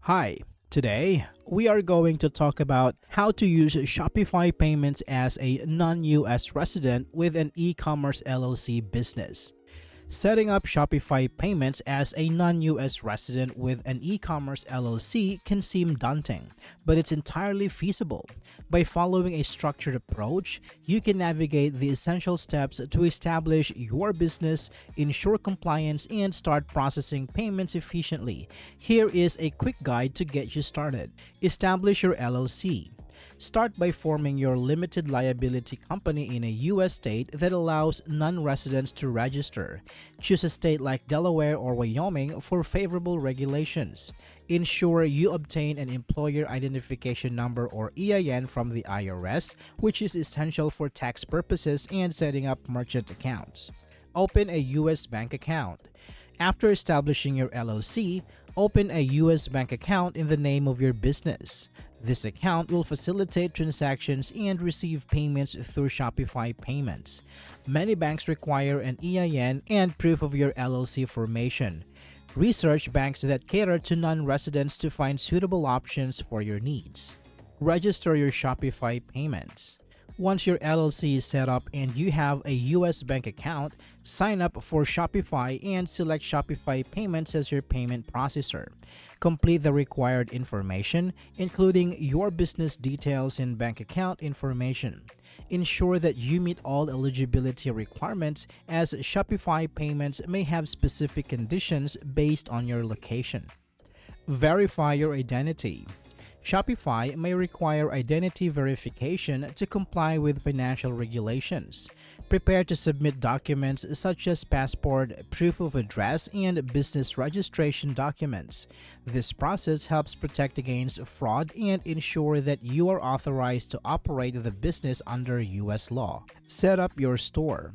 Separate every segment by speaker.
Speaker 1: Hi, today we are going to talk about how to use Shopify Payments as a non-US resident with an e-commerce LLC business. Setting up Shopify Payments as a non-US resident with an e-commerce LLC can seem daunting, but it's entirely feasible. By following a structured approach, you can navigate the essential steps to establish your business, ensure compliance, and start processing payments efficiently. Here is a quick guide to get you started. Establish your LLC. Start by forming your limited liability company in a U.S. state that allows non-residents to register. Choose a state like Delaware or Wyoming for favorable regulations. Ensure you obtain an employer identification number or EIN from the IRS, which is essential for tax purposes and setting up merchant accounts. Open a U.S. bank account. After establishing your LLC, open a U.S. bank account in the name of your business. This account will facilitate transactions and receive payments through Shopify Payments. Many banks require an EIN and proof of your LLC formation. Research banks that cater to non-residents to find suitable options for your needs. Register your Shopify Payments. Once your LLC is set up and you have a U.S. bank account, sign up for Shopify and select Shopify Payments as your payment processor. Complete the required information, including your business details and bank account information. Ensure that you meet all eligibility requirements, as Shopify Payments may have specific conditions based on your location. Verify your identity. Shopify may require identity verification to comply with financial regulations. Prepare to submit documents such as passport, proof of address, and business registration documents. This process helps protect against fraud and ensure that you are authorized to operate the business under U.S. law. Set up your store.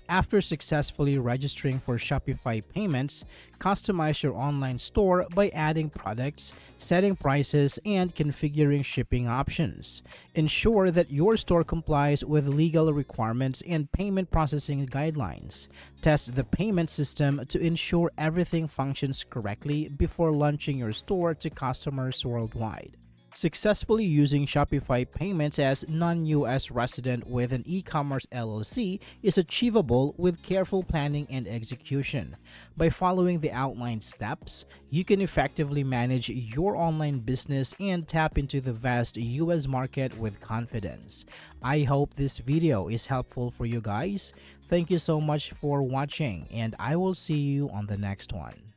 Speaker 1: After successfully registering for Shopify Payments, customize your online store by adding products, setting prices, and configuring shipping options. Ensure that your store complies with legal requirements and payment processing guidelines. Test the payment system to ensure everything functions correctly before launching your store to customers worldwide. Successfully using Shopify Payments as non-US resident with an e-commerce LLC is achievable with careful planning and execution. By following the outlined steps, you can effectively manage your online business and tap into the vast US market with confidence. I hope this video is helpful for you guys. Thank you so much for watching, and I will see you on the next one.